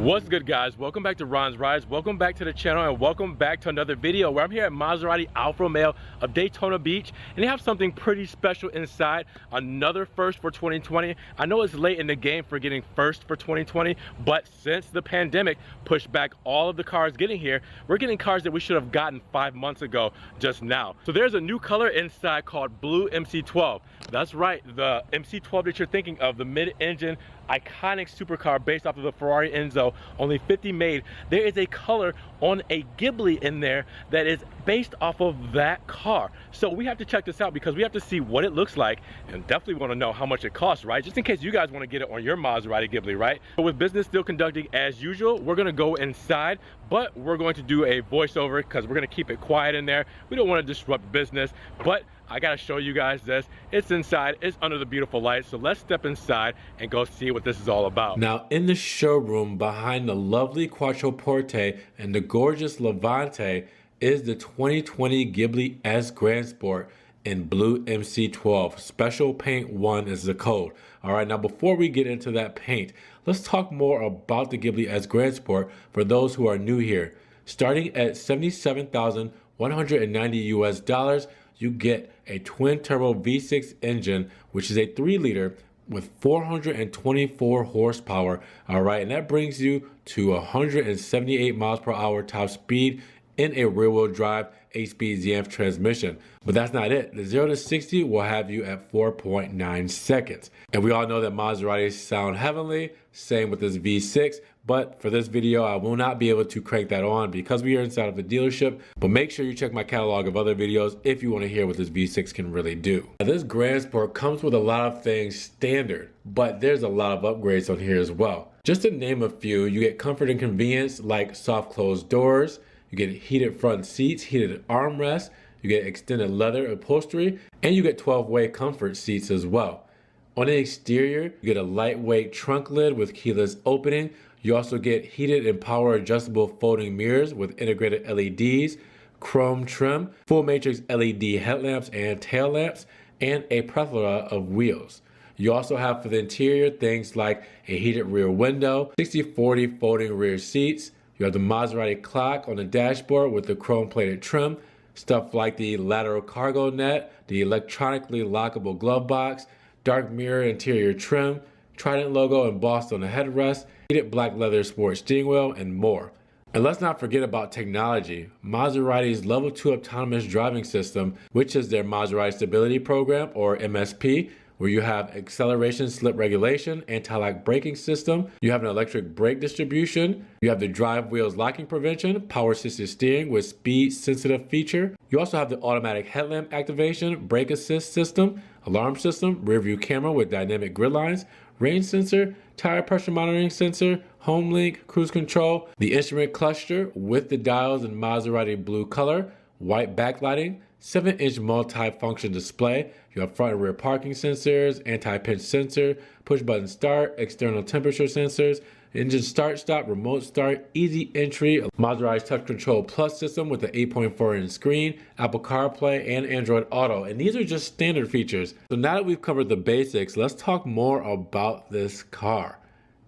What's good, guys? Welcome back to Ron's Rides. Welcome back to the channel and welcome back to another video where I'm here at Maserati Alfa Romeo of Daytona Beach, and they have something pretty special inside. Another first for 2020. I know it's late in the game for getting first for 2020, but since the pandemic pushed back all of the cars getting here, we're getting cars that we should have gotten 5 months ago just now. So there's a new color inside called BLU MC12. That's right, the MC12 that you're thinking of, the mid-engine iconic supercar based off of the Ferrari Enzo, only 50 made. There is a color on a Ghibli in there that is based off of that car. So we have to check this out because we have to see what it looks like and definitely want to know how much it costs, right? Just in case you guys want to get it on your Maserati Ghibli, right? So with business still conducting as usual, we're going to go inside, but we're going to do a voiceover because we're going to keep it quiet in there. We don't want to disrupt business, but I gotta show you guys this. It's inside, it's under the beautiful lights. So let's step inside and go see what this is all about. Now in the showroom behind the lovely Quattroporte and the gorgeous Levante is the 2020 Ghibli S Grand Sport in BLU MC12. Special Paint 1 is the code. All right, now before we get into that paint, let's talk more about the Ghibli S Grand Sport for those who are new here. Starting at $77,190 US, you get a twin turbo V6 engine, which is a 3-liter with 424 horsepower. All right, and that brings you to 178 miles per hour top speed in a rear-wheel drive 8-speed ZF transmission. But that's not it. The 0 to 60 will have you at 4.9 seconds. And we all know that Maseratis sound heavenly, same with this V6. But for this video, I will not be able to crank that on because we are inside of the dealership. But make sure you check my catalog of other videos if you want to hear what this V6 can really do. Now, this Grand Sport comes with a lot of things standard, but there's a lot of upgrades on here as well. Just to name a few, you get comfort and convenience like soft closed doors, you get heated front seats, heated armrests, you get extended leather upholstery, and you get 12-way comfort seats as well. On the exterior, you get a lightweight trunk lid with keyless opening. You also get heated and power adjustable folding mirrors with integrated LEDs, chrome trim, full matrix LED headlamps and tail lamps, and a plethora of wheels. You also have for the interior things like a heated rear window, 60/40 folding rear seats. You have the Maserati clock on the dashboard with the chrome plated trim, stuff like the lateral cargo net, the electronically lockable glove box, dark mirror interior trim, Trident logo embossed on the headrest, heated black leather sports steering wheel, and more. And let's not forget about technology. Maserati's Level 2 autonomous driving system, which is their Maserati Stability Program, or MSP, where you have acceleration slip regulation, anti-lock braking system, you have an electric brake distribution, you have the drive wheels locking prevention, power assisted steering with speed sensitive feature. You also have the automatic headlamp activation, brake assist system, alarm system, rear view camera with dynamic grid lines, rain sensor, tire pressure monitoring sensor, home link, cruise control, the instrument cluster with the dials in Maserati blue color, white backlighting, 7-inch multi-function display. You have front and rear parking sensors, anti-pinch sensor, push button start, external temperature sensors, engine start stop, remote start, easy entry, Maserati's touch control plus system with the 8.4-inch screen, Apple CarPlay, and Android Auto. And these are just standard features. So now that we've covered the basics, let's talk more about this car.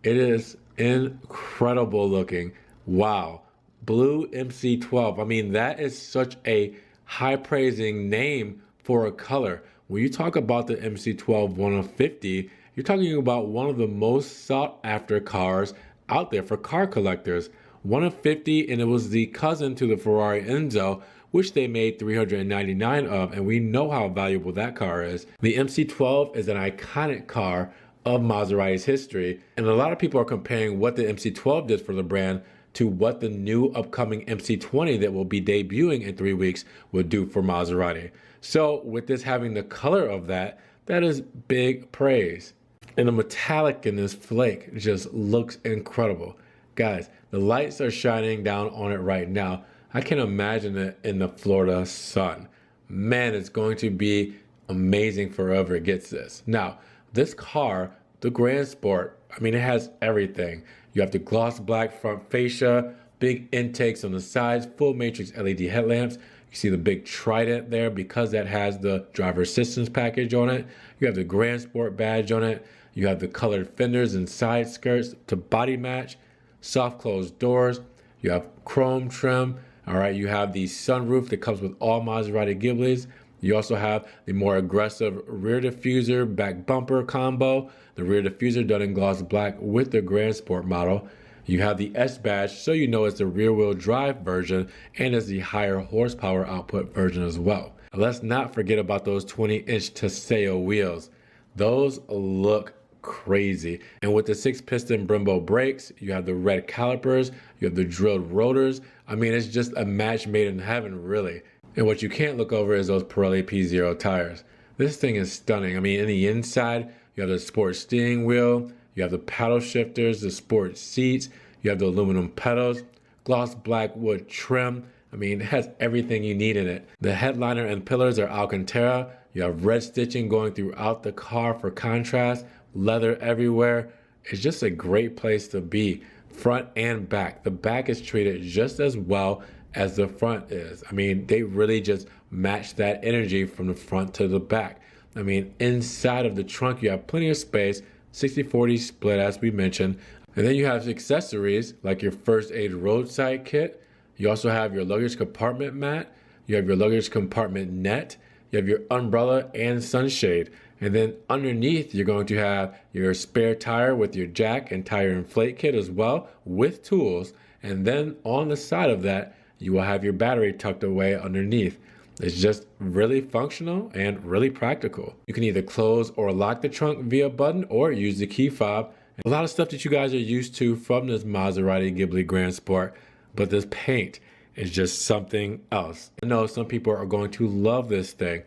It is incredible looking. Wow. BLU MC12. I mean, that is such a high praising name for a color. When you talk about the MC12 150, you're talking about one of the most sought after cars out there for car collectors. 150, and it was the cousin to the Ferrari Enzo, which they made 399 of, and we know how valuable that car is. The MC12 is an iconic car of Maserati's history, and a lot of people are comparing what the MC12 did for the brand to what the new upcoming MC20 that will be debuting in 3 weeks will do for Maserati. So with this having the color of that, that is big praise. And the metallic in this flake just looks incredible. Guys, the lights are shining down on it right now. I can imagine it in the Florida sun. Man, it's going to be amazing for whoever gets this. Now, this car, the Grand Sport, I mean, it has everything. You have the gloss black front fascia, big intakes on the sides, full matrix LED headlamps. You see the big Trident there because that has the driver assistance package on it. You have the Grand Sport badge on it. You have the colored fenders and side skirts to body match. soft closed doors, you have chrome trim, all right, you have the sunroof that comes with all Maserati Ghiblis. You also have the more aggressive rear diffuser back bumper combo, the rear diffuser done in gloss black with the Grand Sport model. You have the S badge, so you know it's the rear wheel drive version and it's the higher horsepower output version as well. Let's not forget about those 20-inch Teseo wheels. Those look crazy. And with the 6-piston Brembo brakes, you have the red calipers, you have the drilled rotors. I mean, it's just a match made in heaven, really. And what you can't look over is those Pirelli P0 tires. This thing is stunning. I mean, in the inside, you have the sport steering wheel, you have the paddle shifters, the sport seats, you have the aluminum pedals, gloss black wood trim. I mean, it has everything you need in it. The headliner and pillars are Alcantara. You have red stitching going throughout the car for contrast, leather everywhere. It's just a great place to be, front and back. The back is treated just as well as the front is. I mean, they really just match that energy from the front to the back. I mean, inside of the trunk, you have plenty of space, 60-40 split as we mentioned. And then you have accessories like your first aid roadside kit. You also have your luggage compartment mat. You have your luggage compartment net. You have your umbrella and sunshade. And then underneath, you're going to have your spare tire with your jack and tire inflate kit as well with tools. And then on the side of that, you will have your battery tucked away underneath. It's just really functional and really practical. You can either close or lock the trunk via button or use the key fob. A lot of stuff that you guys are used to from this Maserati Ghibli Grand Sport, but this paint is just something else. I know some people are going to love this thing.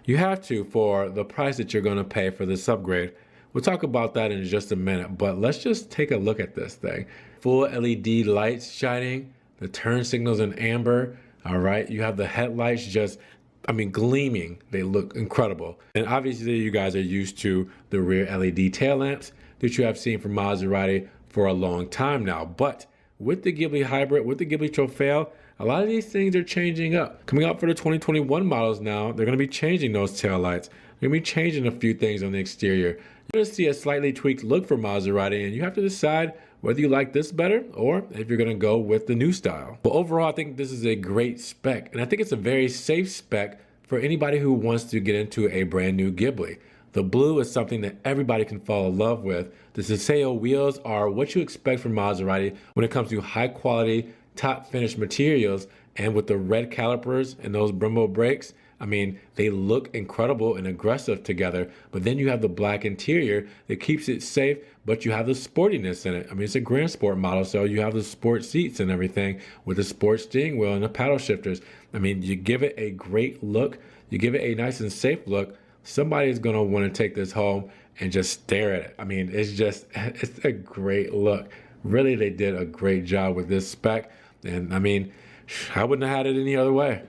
You have to for the price that you're going to pay for this upgrade. We'll talk about that in just a minute, but let's just take a look at this thing. Full LED lights shining, the turn signals in amber. All right, you have the headlights just, I mean, gleaming. They look incredible. And obviously you guys are used to the rear LED tail lamps that you have seen from Maserati for a long time now. But with the Ghibli Hybrid, with the Ghibli Trofeo, a lot of these things are changing up. Coming out for the 2021 models now, they're going to be changing those tail lights. They're going to be changing a few things on the exterior. You're going to see a slightly tweaked look for Maserati, and you have to decide whether you like this better or if you're going to go with the new style. But overall, I think this is a great spec, and I think it's a very safe spec for anybody who wants to get into a brand new Ghibli. The blue is something that everybody can fall in love with. The Saseo wheels are what you expect from Maserati when it comes to high quality, top finished materials, and with the red calipers and those Brembo brakes, I mean, they look incredible and aggressive together, but then you have the black interior that keeps it safe, but you have the sportiness in it. I mean, it's a Grand Sport model, so you have the sport seats and everything with the sport steering wheel and the paddle shifters. I mean, you give it a great look, you give it a nice and safe look, somebody's gonna wanna take this home and just stare at it. I mean, it's a great look. Really, they did a great job with this spec, and I mean, I wouldn't have had it any other way.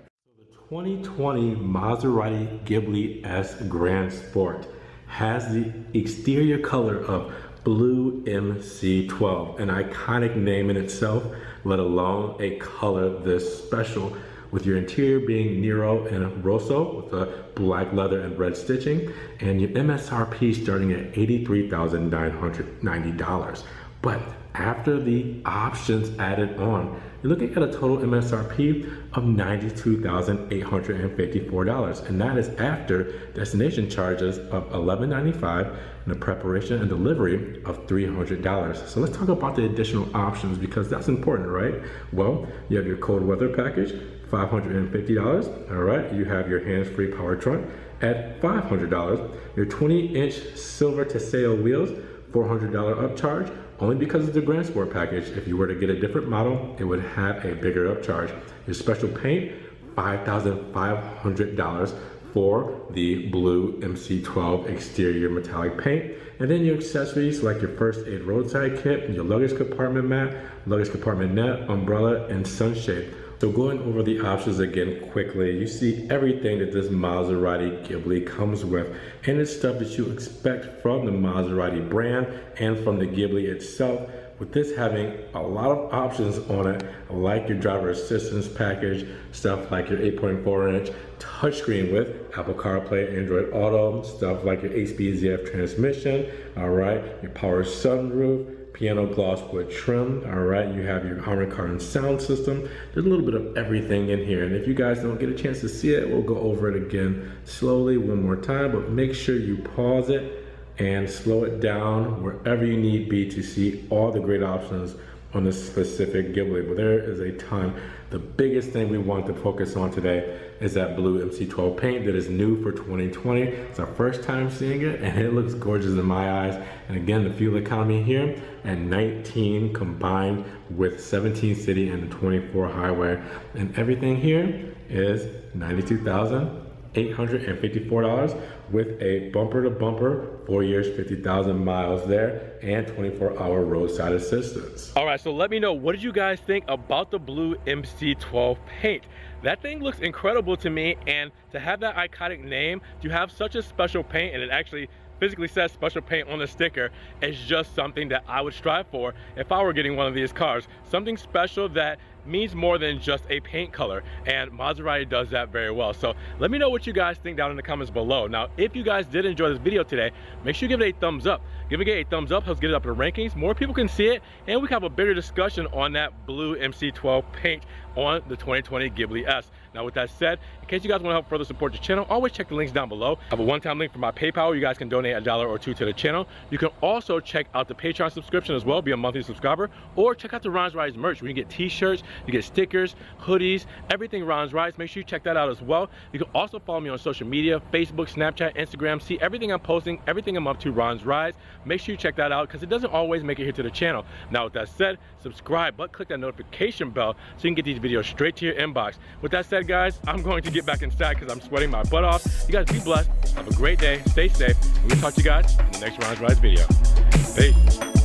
2020 Maserati Ghibli S Grand Sport has the exterior color of BLU MC12, an iconic name in itself, let alone a color this special, with your interior being Nero and Rosso with a black leather and red stitching, and your MSRP starting at $83,990. But after the options added on, you're looking at a total MSRP of $92,854, and that is after destination charges of $1195 and the preparation and delivery of $300. So let's talk about the additional options, because that's important, right? Well, you have your cold weather package, $550. All right, you have your hands-free power trunk at $500. Your 20-inch silver Teseo wheels, $400 upcharge, only because of the Grand Sport package. If you were to get a different model, it would have a bigger upcharge. Your special paint, $5,500 for the BLU MC12 exterior metallic paint. And then your accessories like your first aid roadside kit, your luggage compartment mat, luggage compartment net, umbrella, and sunshade. So going over the options again quickly, you see everything that this Maserati Ghibli comes with, and it's stuff that you expect from the Maserati brand and from the Ghibli itself, with this having a lot of options on it, like your driver assistance package, stuff like your 8.4-inch touchscreen with Apple CarPlay, Android Auto, stuff like your 8-speed ZF transmission, all right, your power sunroof, piano gloss wood trim. All right, you have your Armored Carbon sound system. There's a little bit of everything in here, and if you guys don't get a chance to see it, we'll go over it again slowly one more time, but make sure you pause it and slow it down wherever you need be to see all the great options on this specific Ghibli. But there is a ton. The biggest thing we want to focus on today is that blue MC12 paint that is new for 2020. It's our first time seeing it, and it looks gorgeous in my eyes. And again, the fuel economy here at 19 combined with 17 city and the 24 highway, and everything here is $92,854 with a bumper to bumper, 4 years, 50,000 miles there, and 24-hour roadside assistance. All right, so let me know, what did you guys think about the blue MC12 paint? That thing looks incredible to me, and to have that iconic name, to have such a special paint, and it actually physically says special paint on the sticker, is just something that I would strive for if I were getting one of these cars. Something special that means more than just a paint color, and Maserati does that very well. So let me know what you guys think down in the comments below. Now, if you guys did enjoy this video today, make sure you give it a thumbs up. Give it a thumbs up, helps get it up in the rankings. More people can see it, and we can have a bigger discussion on that blue MC12 paint on the 2020 Ghibli S. Now, with that said, in case you guys want to help further support the channel, always check the links down below. I have a one-time link for my PayPal. You guys can donate $1 or $2 to the channel. You can also check out the Patreon subscription as well, be a monthly subscriber, or check out the Ron's Rides merch where you get t-shirts, you get stickers, hoodies, everything Ron's Rides. Make sure you check that out as well. You can also follow me on social media, Facebook, Snapchat, Instagram. See everything I'm posting, everything I'm up to, Ron's Rides. Make sure you check that out because it doesn't always make it here to the channel. Now, with that said, subscribe, but click that notification bell so you can get these videos straight to your inbox. With that said, guys, I'm going to get back inside because I'm sweating my butt off. You guys be blessed. Have a great day. Stay safe. And we'll talk to you guys in the next Ron's Rides video. Peace.